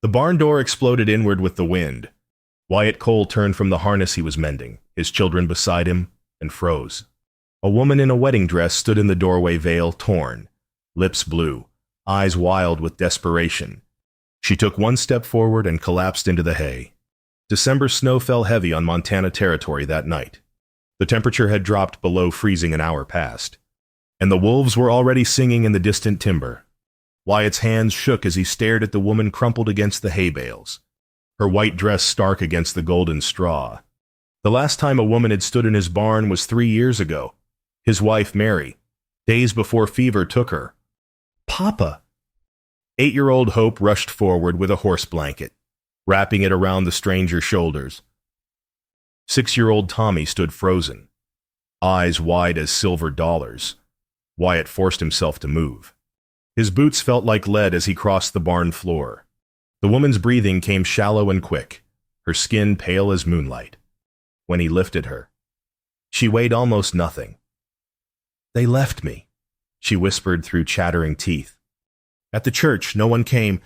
The barn door exploded inward with the wind. Wyatt Cole turned from the harness he was mending, his children beside him, and froze. A woman in a wedding dress stood in the doorway, veil torn, lips blue, eyes wild with desperation. She took one step forward and collapsed into the hay. December snow fell heavy on Montana territory that night. The temperature had dropped below freezing an hour past, and the wolves were already singing in the distant timber. Wyatt's hands shook as he stared at the woman crumpled against the hay bales, her white dress stark against the golden straw. The last time a woman had stood in his barn was 3 years ago. His wife, Mary, days before fever took her. "Papa!" 8-year-old Hope rushed forward with a horse blanket, wrapping it around the stranger's shoulders. 6-year-old Tommy stood frozen, eyes wide as silver dollars. Wyatt forced himself to move. His boots felt like lead as he crossed the barn floor. The woman's breathing came shallow and quick, her skin pale as moonlight. When he lifted her, she weighed almost nothing. "They left me," she whispered through chattering teeth. "At the church, no one came."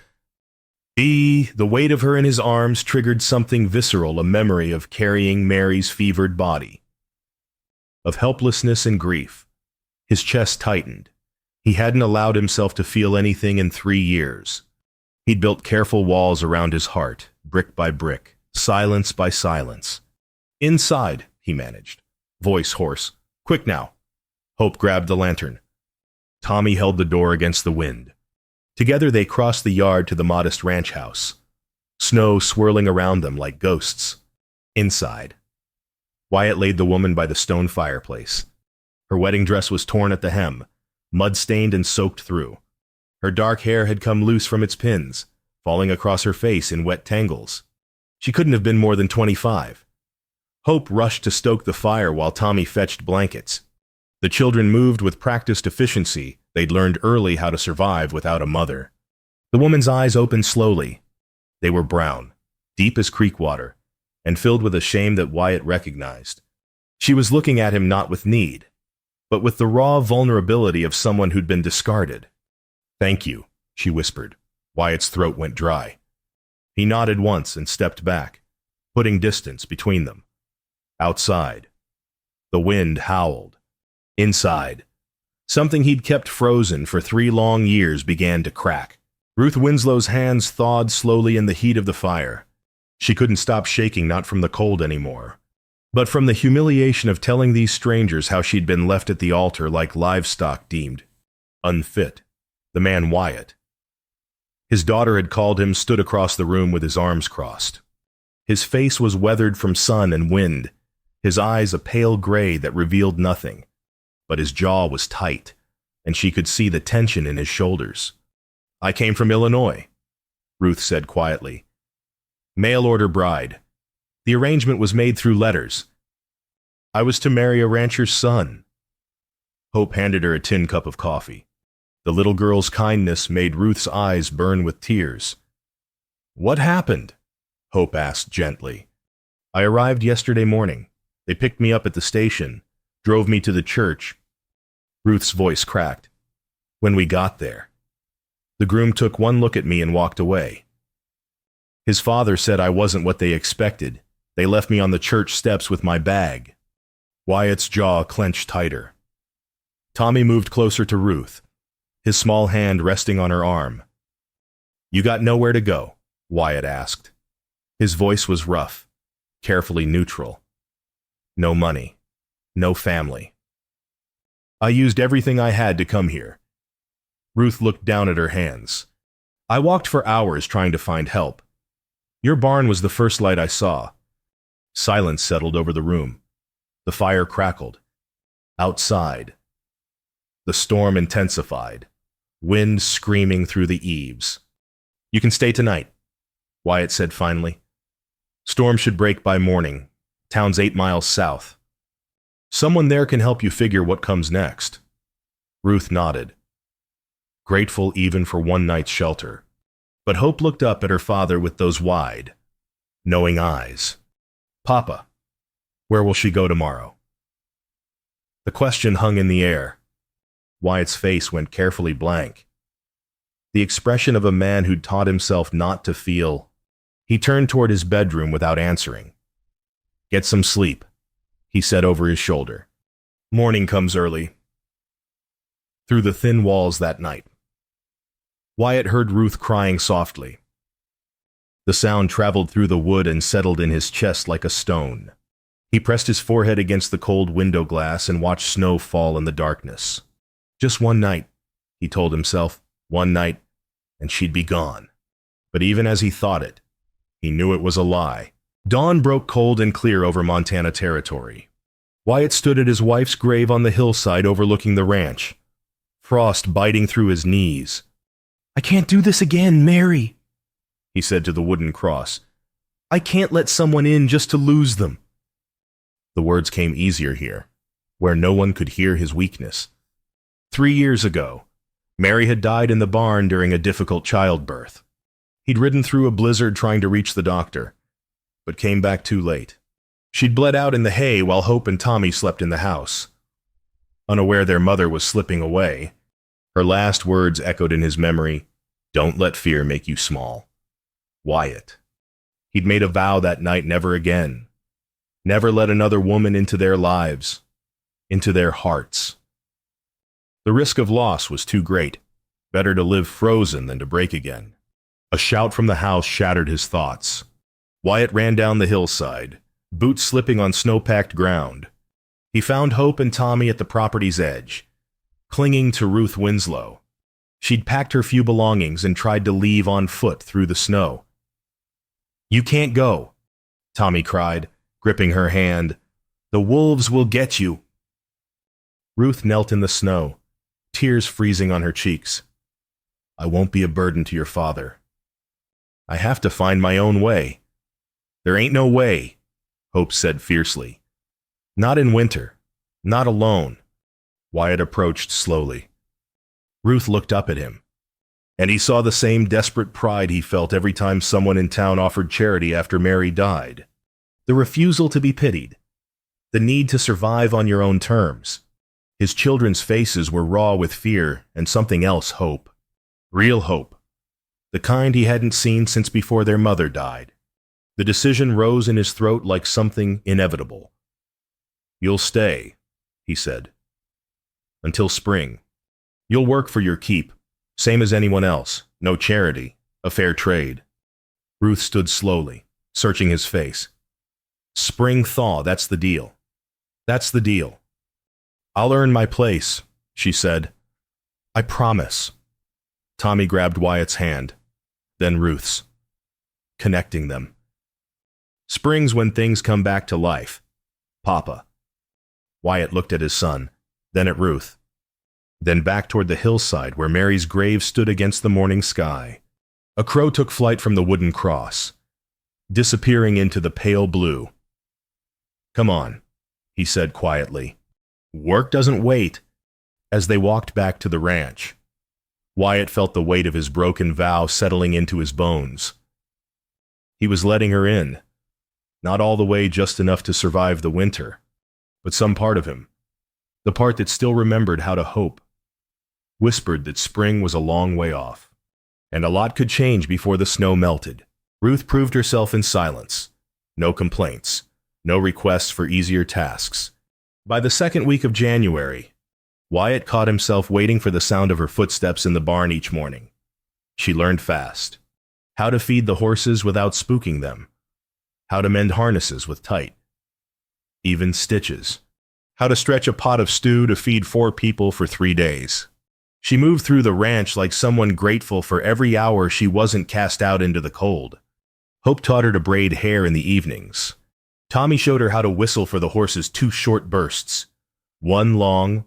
The weight of her in his arms triggered something visceral, a memory of carrying Mary's fevered body, of helplessness and grief. His chest tightened. He hadn't allowed himself to feel anything in 3 years. He'd built careful walls around his heart, brick by brick, silence by silence. "Inside," he managed, voice hoarse. "Quick now." Hope grabbed the lantern. Tommy held the door against the wind. Together they crossed the yard to the modest ranch house, snow swirling around them like ghosts. Inside, Wyatt laid the woman by the stone fireplace. Her wedding dress was torn at the hem, mud-stained and soaked through. Her dark hair had come loose from its pins, falling across her face in wet tangles. She couldn't have been more than 25. Hope rushed to stoke the fire while Tommy fetched blankets. The children moved with practiced efficiency. They'd learned early how to survive without a mother. The woman's eyes opened slowly. They were brown, deep as creek water, and filled with a shame that Wyatt recognized. She was looking at him not with need, but with the raw vulnerability of someone who'd been discarded. "Thank you," she whispered. Wyatt's throat went dry. He nodded once and stepped back, putting distance between them. Outside, the wind howled. Inside, something he'd kept frozen for 3 long years began to crack. Ruth Winslow's hands thawed slowly in the heat of the fire. She couldn't stop shaking, not from the cold anymore, but from the humiliation of telling these strangers how she'd been left at the altar like livestock deemed unfit. The man Wyatt. His daughter had called him, stood across the room with his arms crossed. His face was weathered from sun and wind, his eyes a pale gray that revealed nothing, but his jaw was tight, and she could see the tension in his shoulders. "I came from Illinois," Ruth said quietly. "Mail-order bride. The arrangement was made through letters. I was to marry a rancher's son." Hope handed her a tin cup of coffee. The little girl's kindness made Ruth's eyes burn with tears. "What happened?" Hope asked gently. "I arrived yesterday morning. They picked me up at the station, drove me to the church." Ruth's voice cracked. "When we got there, the groom took one look at me and walked away. His father said I wasn't what they expected. They left me on the church steps with my bag." Wyatt's jaw clenched tighter. Tommy moved closer to Ruth, his small hand resting on her arm. "You got nowhere to go?" Wyatt asked. His voice was rough, carefully neutral. "No money. No family. I used everything I had to come here." Ruth looked down at her hands. "I walked for hours trying to find help. Your barn was the first light I saw." Silence settled over the room. The fire crackled. Outside, the storm intensified, wind screaming through the eaves. "You can stay tonight," Wyatt said finally. "Storm should break by morning. Town's 8 miles south. Someone there can help you figure what comes next." Ruth nodded, grateful even for one night's shelter. But Hope looked up at her father with those wide, knowing eyes. "Papa, where will she go tomorrow?" The question hung in the air. Wyatt's face went carefully blank. the expression of a man who'd taught himself not to feel. He turned toward his bedroom without answering. "Get some sleep," he said over his shoulder. "Morning comes early." Through the thin walls that night, Wyatt heard Ruth crying softly. The sound traveled through the wood and settled in his chest like a stone. He pressed his forehead against the cold window glass and watched snow fall in the darkness. Just one night, he told himself, one night, and she'd be gone. But even as he thought it, he knew it was a lie. Dawn broke cold and clear over Montana territory. Wyatt stood at his wife's grave on the hillside overlooking the ranch, frost biting through his knees. "I can't do this again, Mary," he said to the wooden cross. "I can't let someone in just to lose them." The words came easier here, where no one could hear his weakness. 3 years ago, Mary had died in the barn during a difficult childbirth. He'd ridden through a blizzard trying to reach the doctor, but came back too late. She'd bled out in the hay while Hope and Tommy slept in the house. Unaware their mother was slipping away, her last words echoed in his memory, "Don't let fear make you small." Wyatt. He'd made a vow that night never again. Never let another woman into their lives, into their hearts. The risk of loss was too great. Better to live frozen than to break again. A shout from the house shattered his thoughts. Wyatt ran down the hillside, boots slipping on snow-packed ground. He found Hope and Tommy at the property's edge, clinging to Ruth Winslow. She'd packed her few belongings and tried to leave on foot through the snow. "You can't go," Tommy cried, gripping her hand. "The wolves will get you." Ruth knelt in the snow, tears freezing on her cheeks. "I won't be a burden to your father. I have to find my own way." "There ain't no way," Hope said fiercely. "Not in winter, not alone." Wyatt approached slowly. Ruth looked up at him, and he saw the same desperate pride he felt every time someone in town offered charity after Mary died. The refusal to be pitied, the need to survive on your own terms. His children's faces were raw with fear and something else, hope. Real hope. The kind he hadn't seen since before their mother died. The decision rose in his throat like something inevitable. "You'll stay," he said. "Until spring. You'll work for your keep, same as anyone else. No charity, a fair trade." Ruth stood slowly, searching his face. "Spring thaw, that's the deal. That's the deal." "I'll earn my place," she said. "I promise." Tommy grabbed Wyatt's hand, then Ruth's, connecting them. "Spring's when things come back to life, Papa." Wyatt looked at his son, then at Ruth, then back toward the hillside where Mary's grave stood against the morning sky. A crow took flight from the wooden cross, disappearing into the pale blue. "Come on," he said quietly. "Work doesn't wait." As they walked back to the ranch, Wyatt felt the weight of his broken vow settling into his bones. He was letting her in, not all the way, just enough to survive the winter, but some part of him, the part that still remembered how to hope, whispered that spring was a long way off, and a lot could change before the snow melted. Ruth proved herself in silence. No complaints, no requests for easier tasks. By the second week of January, Wyatt caught himself waiting for the sound of her footsteps in the barn each morning. She learned fast. How to feed the horses without spooking them. How to mend harnesses with tight, even stitches. How to stretch a pot of stew to feed 4 people for 3 days. She moved through the ranch like someone grateful for every hour she wasn't cast out into the cold. Hope taught her to braid hair in the evenings. Tommy showed her how to whistle for the horses 2 short bursts. One long,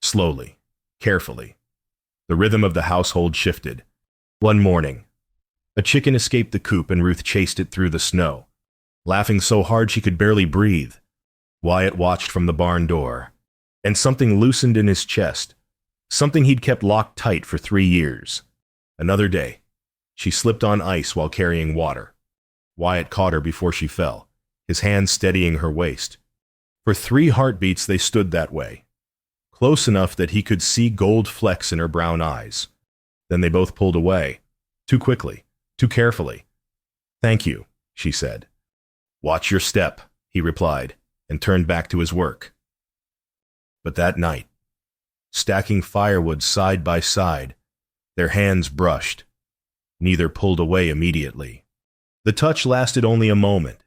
slowly, carefully. The rhythm of the household shifted. One morning, a chicken escaped the coop and Ruth chased it through the snow, laughing so hard she could barely breathe. Wyatt watched from the barn door, and something loosened in his chest, something he'd kept locked tight for 3 years. Another day, she slipped on ice while carrying water. Wyatt caught her before she fell, his hand steadying her waist. For 3 heartbeats they stood that way, close enough that he could see gold flecks in her brown eyes. Then they both pulled away. Too quickly, too carefully. "Thank you," she said. "Watch your step," he replied, and turned back to his work. But that night, stacking firewood side by side, their hands brushed. Neither pulled away immediately. The touch lasted only a moment,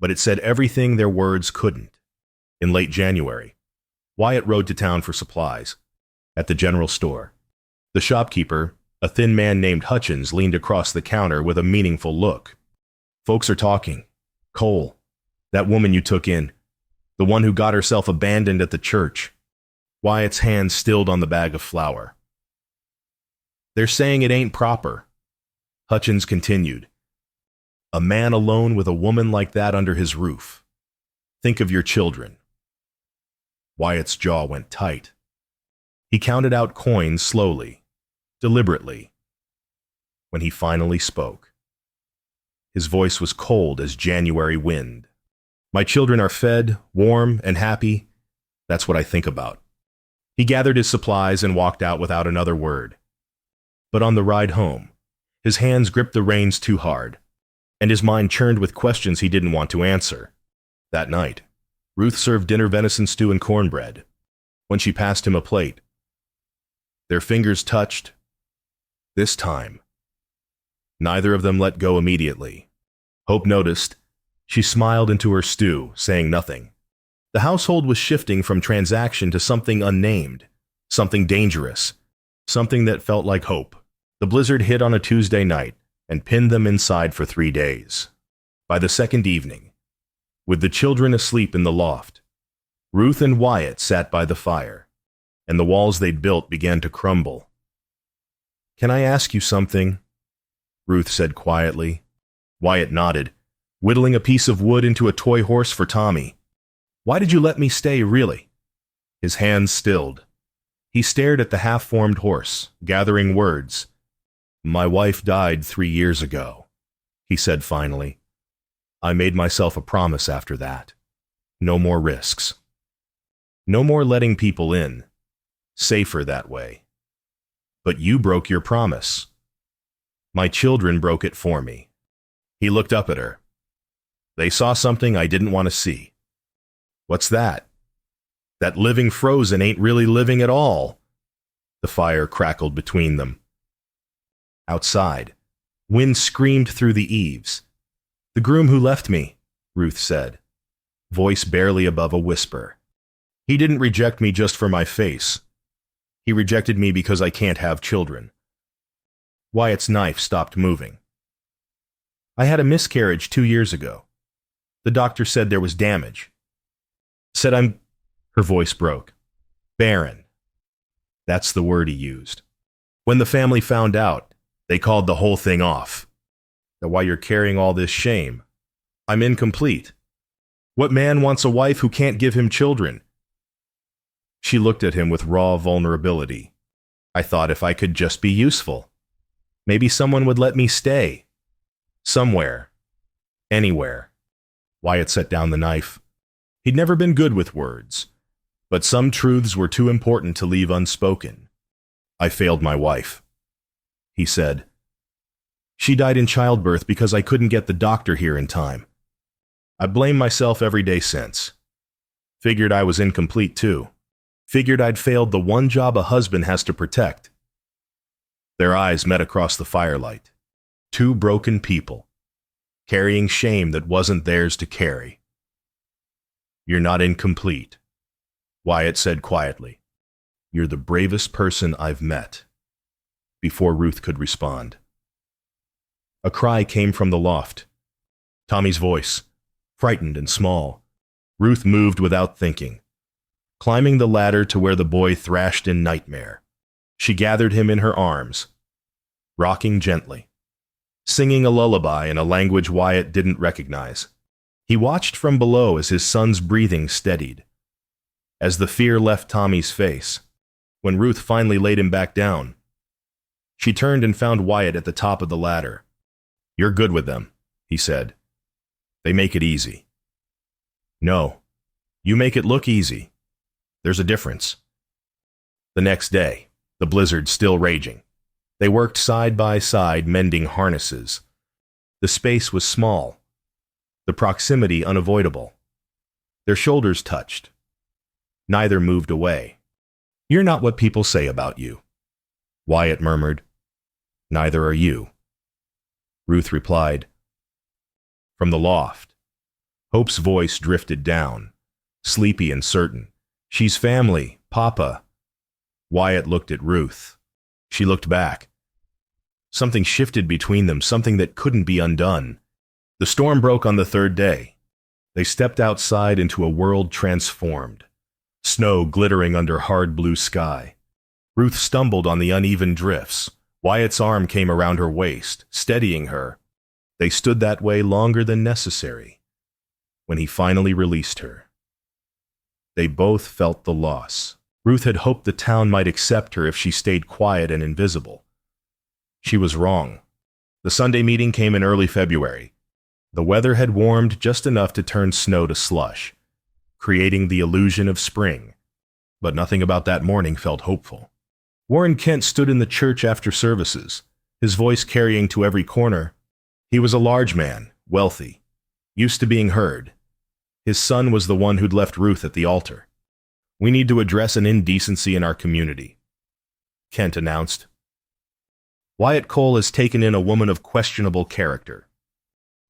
but it said everything their words couldn't. In late January, Wyatt rode to town for supplies. At the general store, the shopkeeper, a thin man named Hutchins, leaned across the counter with a meaningful look. "Folks are talking. Cole, that woman you took in, the one who got herself abandoned at the church." Wyatt's hand stilled on the bag of flour. "They're saying it ain't proper," Hutchins continued. "A man alone with a woman like that under his roof. Think of your children." Wyatt's jaw went tight. He counted out coins slowly, deliberately. When he finally spoke, his voice was cold as January wind. "My children are fed, warm, and happy. That's what I think about." He gathered his supplies and walked out without another word. But on the ride home, his hands gripped the reins too hard, and his mind churned with questions he didn't want to answer. That night, Ruth served dinner venison stew and cornbread. When she passed him a plate, their fingers touched. This time, neither of them let go immediately. Hope noticed. She smiled into her stew, saying nothing. The household was shifting from transaction to something unnamed, something dangerous, something that felt like hope. The blizzard hit on a Tuesday night and pinned them inside for 3 days. By the second evening, with the children asleep in the loft, Ruth and Wyatt sat by the fire, and the walls they'd built began to crumble. "Can I ask you something?" Ruth said quietly. Wyatt nodded, whittling a piece of wood into a toy horse for Tommy. "Why did you let me stay, really?" His hands stilled. He stared at the half-formed horse, gathering words. "My wife died 3 years ago," he said finally. "I made myself a promise after that. No more risks. No more letting people in. Safer that way. But you broke your promise. My children broke it for me." He looked up at her. "They saw something I didn't want to see." "What's that?" "That living frozen ain't really living at all." The fire crackled between them. Outside, wind screamed through the eaves. "The groom who left me," Ruth said, voice barely above a whisper. "He didn't reject me just for my face. He rejected me because I can't have children." Wyatt's knife stopped moving. "I had a miscarriage 2 years ago. The doctor said there was damage. Said I'm..." Her voice broke. "Barren." That's the word he used. "When the family found out, they called the whole thing off. Now why you're carrying all this shame? I'm incomplete. What man wants a wife who can't give him children?" She looked at him with raw vulnerability. "I thought if I could just be useful, maybe someone would let me stay. Somewhere. Anywhere." Wyatt set down the knife. He'd never been good with words, but some truths were too important to leave unspoken. "I failed my wife," he said. "She died in childbirth because I couldn't get the doctor here in time. I blame myself every day since. Figured I was incomplete too. Figured I'd failed the one job a husband has to protect." Their eyes met across the firelight. Two broken people, carrying shame that wasn't theirs to carry. "You're not incomplete," Wyatt said quietly. "You're the bravest person I've met." Before Ruth could respond, a cry came from the loft. Tommy's voice, frightened and small. Ruth moved without thinking, climbing the ladder to where the boy thrashed in nightmare. She gathered him in her arms, rocking gently, singing a lullaby in a language Wyatt didn't recognize. He watched from below as his son's breathing steadied. As the fear left Tommy's face, when Ruth finally laid him back down, she turned and found Wyatt at the top of the ladder. "You're good with them," he said. "They make it easy." "No, you make it look easy. There's a difference." The next day, the blizzard still raging. They worked side by side mending harnesses. The space was small, the proximity unavoidable. Their shoulders touched. Neither moved away. "You're not what people say about you," Wyatt murmured. "Neither are you," Ruth replied. From the loft, Hope's voice drifted down, sleepy and certain. "She's family, Papa." Wyatt looked at Ruth. She looked back. Something shifted between them, something that couldn't be undone. The storm broke on the third day. They stepped outside into a world transformed, snow glittering under hard blue sky. Ruth stumbled on the uneven drifts. Wyatt's arm came around her waist, steadying her. They stood that way longer than necessary. When he finally released her, they both felt the loss. Ruth had hoped the town might accept her if she stayed quiet and invisible. She was wrong. The Sunday meeting came in early February. The weather had warmed just enough to turn snow to slush, creating the illusion of spring. But nothing about that morning felt hopeful. Warren Kent stood in the church after services, his voice carrying to every corner. He was a large man, wealthy, used to being heard. His son was the one who'd left Ruth at the altar. "We need to address an indecency in our community," Kent announced. "Wyatt Cole has taken in a woman of questionable character.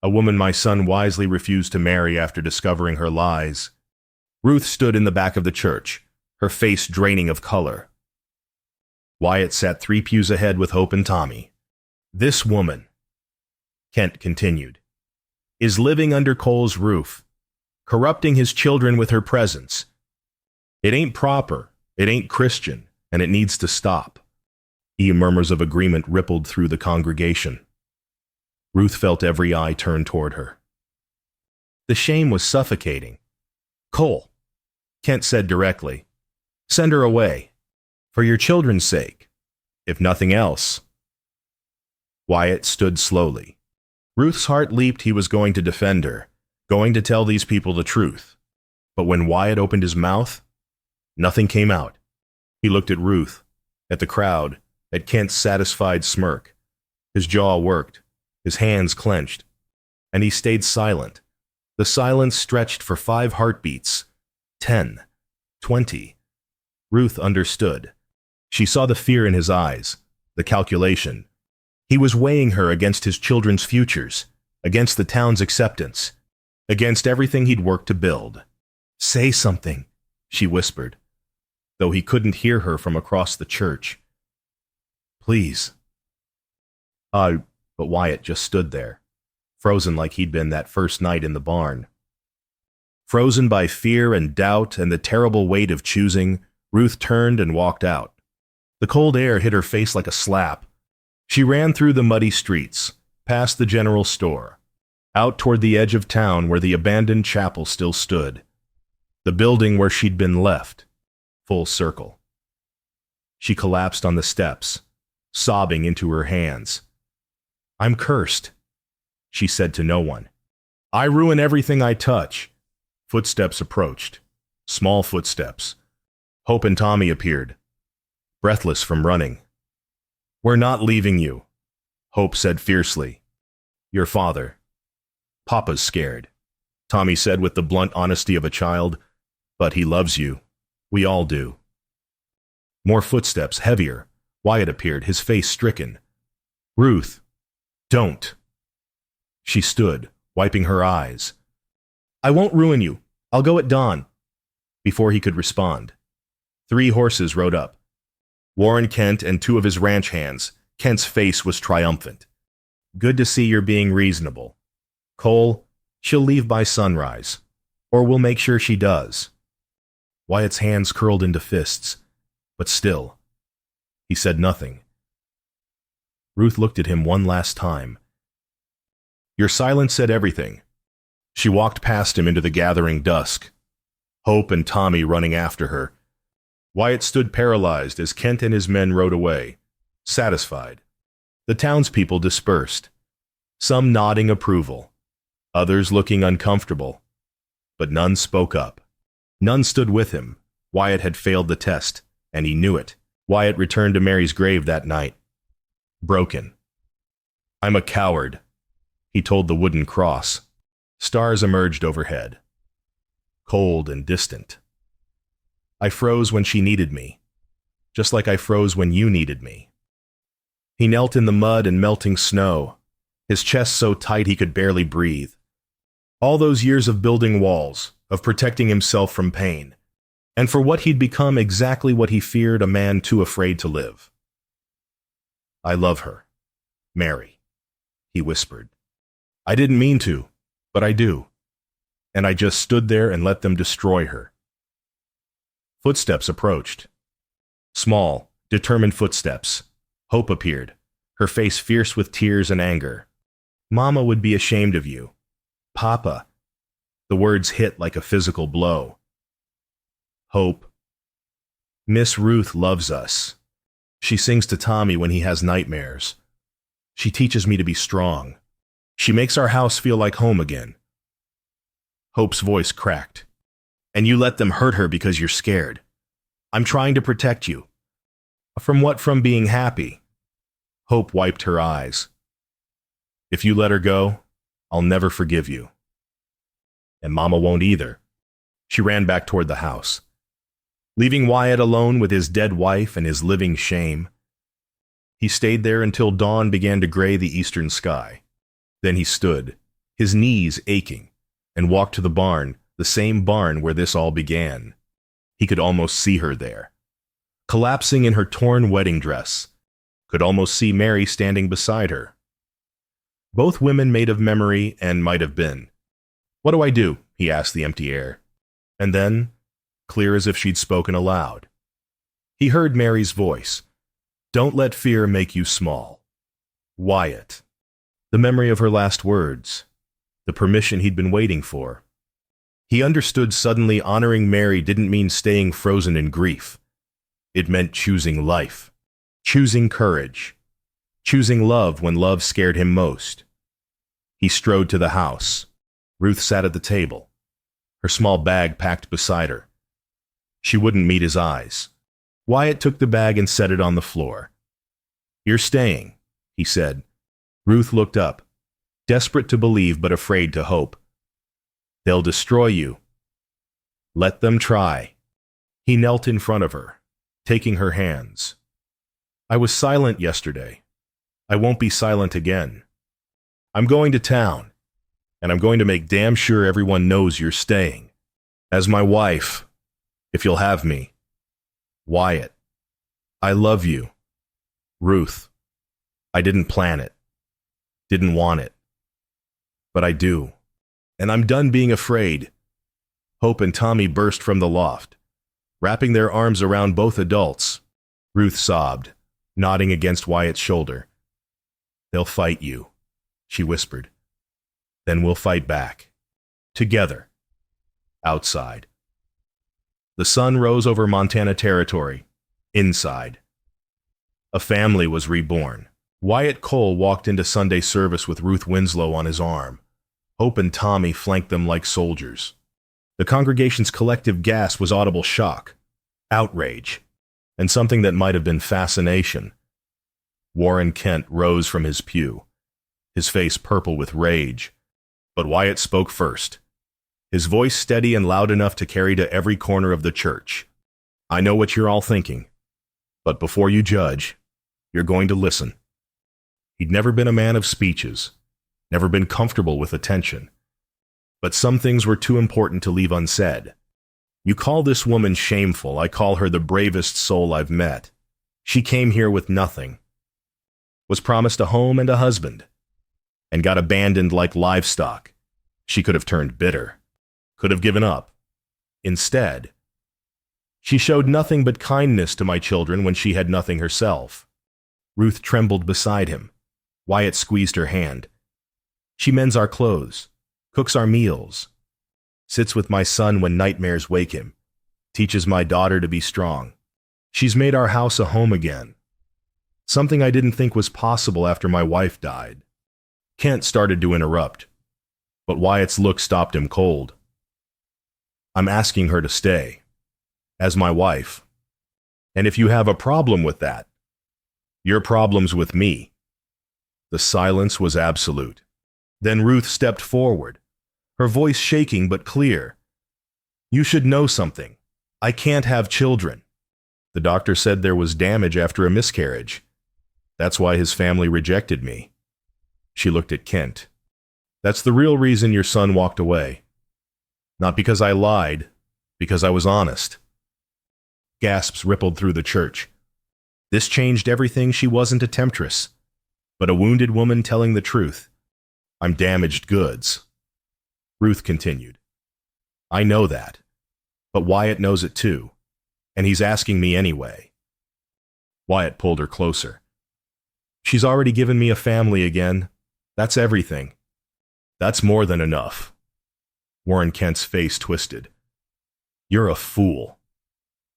A woman my son wisely refused to marry after discovering her lies." Ruth stood in the back of the church, her face draining of color. Wyatt sat 3 pews ahead with Hope and Tommy. "This woman," Kent continued, "is living under Cole's roof, corrupting his children with her presence. It ain't proper, it ain't Christian, and it needs to stop." Murmurs of agreement rippled through the congregation. Ruth felt every eye turn toward her. The shame was suffocating. "Cole," Kent said directly, "send her away. For your children's sake, if nothing else." Wyatt stood slowly. Ruth's heart leaped. He was going to defend her, going to tell these people the truth. But when Wyatt opened his mouth, nothing came out. He looked at Ruth, at the crowd, at Kent's satisfied smirk. His jaw worked, his hands clenched, and he stayed silent. The silence stretched for 5 heartbeats, 10, 20. Ruth understood. She saw the fear in his eyes, the calculation. He was weighing her against his children's futures, against the town's acceptance, against everything he'd worked to build. "Say something," she whispered, though he couldn't hear her from across the church. "Please." But Wyatt just stood there, frozen like he'd been that first night in the barn. Frozen by fear and doubt and the terrible weight of choosing, Ruth turned and walked out. The cold air hit her face like a slap. She ran through the muddy streets, past the general store, out toward the edge of town where the abandoned chapel still stood, the building where she'd been left, full circle. She collapsed on the steps, sobbing into her hands. "I'm cursed," she said to no one. "I ruin everything I touch." Footsteps approached, small footsteps. Hope and Tommy appeared, breathless from running. "We're not leaving you," Hope said fiercely. "Your father. Papa's scared," Tommy said with the blunt honesty of a child. "But he loves you. We all do." More footsteps, heavier. Wyatt appeared, his face stricken. "Ruth, don't." She stood, wiping her eyes. "I won't ruin you. I'll go at dawn." Before he could respond, 3 horses rode up. Warren Kent and 2 of his ranch hands. Kent's face was triumphant. "Good to see you're being reasonable. Cole, she'll leave by sunrise, or we'll make sure she does." Wyatt's hands curled into fists, but still, he said nothing. Ruth looked at him one last time. "Your silence said everything." She walked past him into the gathering dusk, Hope and Tommy running after her. Wyatt stood paralyzed as Kent and his men rode away, satisfied. The townspeople dispersed, some nodding approval, others looking uncomfortable, but none spoke up. None stood with him. Wyatt had failed the test, and he knew it. Wyatt returned to Mary's grave that night. broken. I'm a coward, he told the wooden cross. Stars emerged overhead, cold and distant. I froze when she needed me, just like I froze when you needed me. He knelt in the mud and melting snow, his chest so tight he could barely breathe. All those years of building walls, of protecting himself from pain, and for what he'd become exactly what he feared, a man too afraid to live. I love her, Mary, he whispered. I didn't mean to, but I do. And I just stood there and let them destroy her. Footsteps approached. Small, determined footsteps. Hope appeared, her face fierce with tears and anger. Mama would be ashamed of you. Papa. The words hit like a physical blow. Hope. Miss Ruth loves us. She sings to Tommy when he has nightmares. She teaches me to be strong. She makes our house feel like home again. Hope's voice cracked. And you let them hurt her because you're scared. I'm trying to protect you. From what? From being happy. Hope wiped her eyes. If you let her go, I'll never forgive you. And Mama won't either. She ran back toward the house, leaving Wyatt alone with his dead wife and his living shame. He stayed there until dawn began to gray the eastern sky. Then he stood, his knees aching, and walked to the barn, the same barn where this all began. He could almost see her there, collapsing in her torn wedding dress. Could almost see Mary standing beside her. Both women made of memory and might have been. What do I do? He asked the empty air. And then, clear as if she'd spoken aloud, he heard Mary's voice. Don't let fear make you small. Wyatt. The memory of her last words. The permission he'd been waiting for. He understood suddenly honoring Mary didn't mean staying frozen in grief. It meant choosing life. Choosing courage. Choosing love when love scared him most. He strode to the house. Ruth sat at the table, her small bag packed beside her. She wouldn't meet his eyes. Wyatt took the bag and set it on the floor. You're staying, he said. Ruth looked up, desperate to believe but afraid to hope. They'll destroy you. Let them try. He knelt in front of her, taking her hands. I was silent yesterday. I won't be silent again. I'm going to town, and I'm going to make damn sure everyone knows you're staying. As my wife, if you'll have me. Wyatt. I love you. Ruth. I didn't plan it. Didn't want it. But I do. And I'm done being afraid. Hope and Tommy burst from the loft, wrapping their arms around both adults. Ruth sobbed, nodding against Wyatt's shoulder. They'll fight you, she whispered. Then we'll fight back. Together. Outside. The sun rose over Montana territory. Inside. A family was reborn. Wyatt Cole walked into Sunday service with Ruth Winslow on his arm. Hope and Tommy flanked them like soldiers. The congregation's collective gasp was audible shock, outrage, and something that might have been fascination. Warren Kent rose from his pew, his face purple with rage. But Wyatt spoke first, his voice steady and loud enough to carry to every corner of the church. I know what you're all thinking, but before you judge, you're going to listen. He'd never been a man of speeches, never been comfortable with attention. But some things were too important to leave unsaid. You call this woman shameful, I call her the bravest soul I've met. She came here with nothing, was promised a home and a husband, and got abandoned like livestock. She could have turned bitter, could have given up. Instead, she showed nothing but kindness to my children when she had nothing herself. Ruth trembled beside him. Wyatt squeezed her hand. She mends our clothes, cooks our meals, sits with my son when nightmares wake him, teaches my daughter to be strong. She's made our house a home again, something I didn't think was possible after my wife died. Kent started to interrupt, but Wyatt's look stopped him cold. I'm asking her to stay, as my wife. And if you have a problem with that, your problem's with me. The silence was absolute. Then Ruth stepped forward, her voice shaking but clear. "You should know something. I can't have children. The doctor said there was damage after a miscarriage. That's why his family rejected me." She looked at Kent. "That's the real reason your son walked away. Not because I lied, because I was honest." Gasps rippled through the church. This changed everything. She wasn't a temptress, but a wounded woman telling the truth. "I'm damaged goods." Ruth continued. "I know that, but Wyatt knows it too, and he's asking me anyway." Wyatt pulled her closer. "She's already given me a family again. That's everything." "That's more than enough." Warren Kent's face twisted. "You're a fool.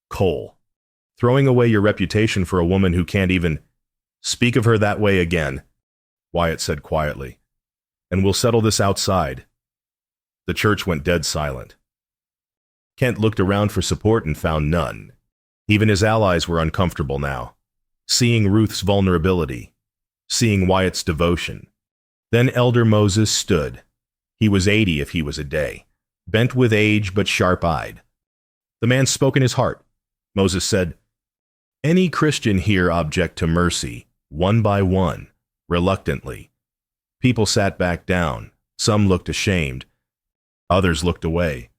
Cole. Throwing away your reputation for a woman who can't even speak of her that way again," Wyatt said quietly. "And we'll settle this outside." The church went dead silent. Kent looked around for support and found none. Even his allies were uncomfortable now, seeing Ruth's vulnerability, seeing Wyatt's devotion. Then Elder Moses stood. He was 80 if he was a day, bent with age but sharp-eyed. The man spoke in his heart. Moses said, "Any Christian here object to mercy, one by one, reluctantly." People sat back down. Some looked ashamed. Others looked away.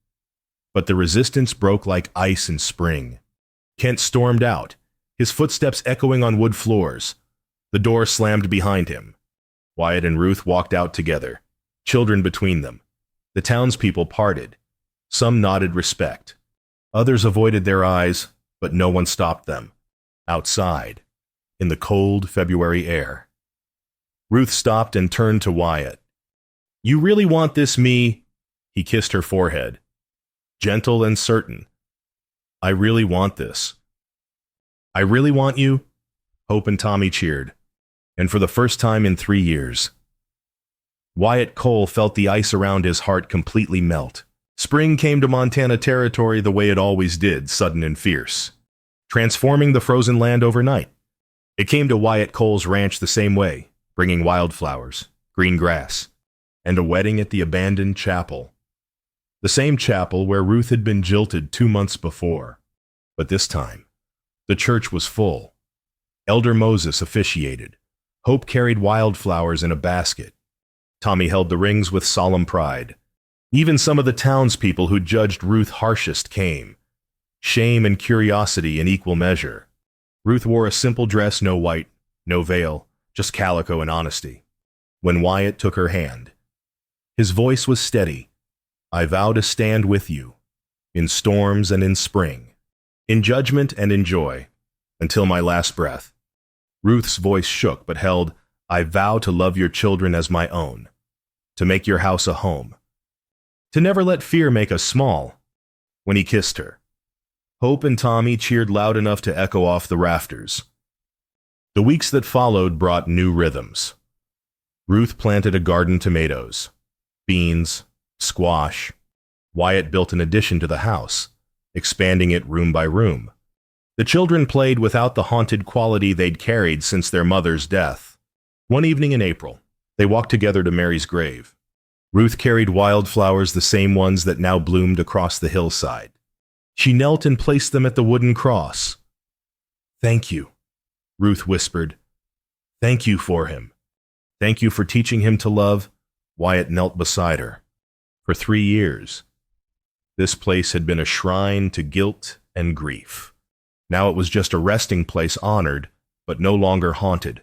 But the resistance broke like ice in spring. Kent stormed out, his footsteps echoing on wood floors. The door slammed behind him. Wyatt and Ruth walked out together, children between them. The townspeople parted. Some nodded respect. Others avoided their eyes, but no one stopped them. Outside, in the cold February air, Ruth stopped and turned to Wyatt. "You really want this, me?" He kissed her forehead, gentle and certain. "I really want this." "I really want you?" Hope and Tommy cheered, and for the first time in 3 years. Wyatt Cole felt the ice around his heart completely melt. Spring came to Montana territory the way it always did, sudden and fierce, transforming the frozen land overnight. It came to Wyatt Cole's ranch the same way, bringing wildflowers, green grass, and a wedding at the abandoned chapel. The same chapel where Ruth had been jilted 2 months before. But this time, the church was full. Elder Moses officiated. Hope carried wildflowers in a basket. Tommy held the rings with solemn pride. Even some of the townspeople who judged Ruth harshest came. Shame and curiosity in equal measure. Ruth wore a simple dress, no white, no veil, just calico and honesty. When Wyatt took her hand, his voice was steady. "I vow to stand with you, in storms and in spring, in judgment and in joy, until my last breath." Ruth's voice shook but held, "I vow to love your children as my own, to make your house a home, to never let fear make us small." When he kissed her, Hope and Tommy cheered loud enough to echo off the rafters. The weeks that followed brought new rhythms. Ruth planted a garden: tomatoes, beans, squash. Wyatt built an addition to the house, expanding it room by room. The children played without the haunted quality they'd carried since their mother's death. One evening in April, they walked together to Mary's grave. Ruth carried wildflowers, the same ones that now bloomed across the hillside. She knelt and placed them at the wooden cross. "Thank you," Ruth whispered. "Thank you for him. Thank you for teaching him to love." Wyatt knelt beside her. For 3 years, this place had been a shrine to guilt and grief. Now it was just a resting place, honored, but no longer haunted.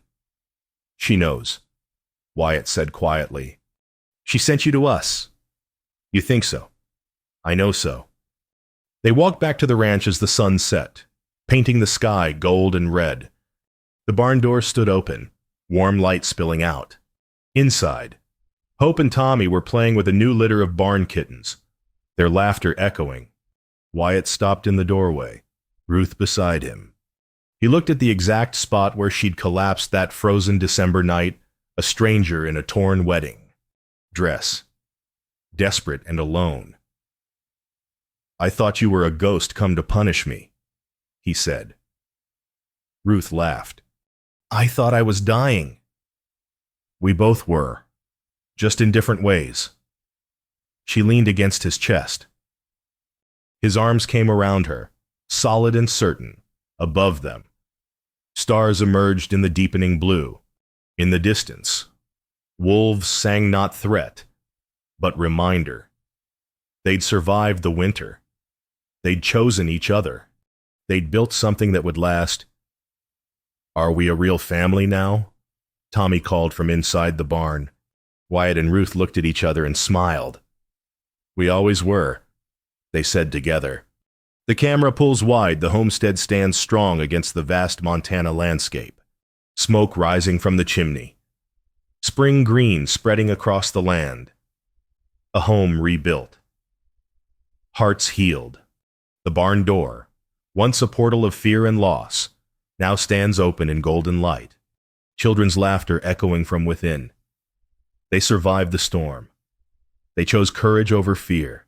"She knows," Wyatt said quietly. "She sent you to us." "You think so?" "I know so." They walked back to the ranch as the sun set, painting the sky gold and red. The barn door stood open, warm light spilling out. Inside, Hope and Tommy were playing with a new litter of barn kittens, their laughter echoing. Wyatt stopped in the doorway, Ruth beside him. He looked at the exact spot where she'd collapsed that frozen December night, a stranger in a torn wedding dress, desperate and alone. "I thought you were a ghost come to punish me," he said. Ruth laughed. "I thought I was dying." We both were, just in different ways. She leaned against his chest. His arms came around her, solid and certain, above them. Stars emerged in the deepening blue. In the distance, wolves sang not threat, but reminder. They'd survived the winter. They'd chosen each other. They'd built something that would last. "Are we a real family now?" Tommy called from inside the barn. Wyatt and Ruth looked at each other and smiled. "We always were," they said together. The camera pulls wide. The homestead stands strong against the vast Montana landscape. Smoke rising from the chimney. Spring green spreading across the land. A home rebuilt. Hearts healed. The barn door, once a portal of fear and loss, now stands open in golden light. Children's laughter echoing from within. They survived the storm. They chose courage over fear.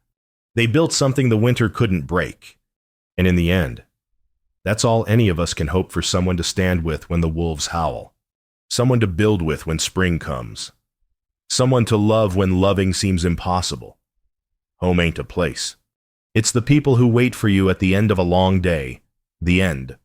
They built something the winter couldn't break. And in the end, that's all any of us can hope for: someone to stand with when the wolves howl. Someone to build with when spring comes. Someone to love when loving seems impossible. Home ain't a place. It's the people who wait for you at the end of a long day. The end.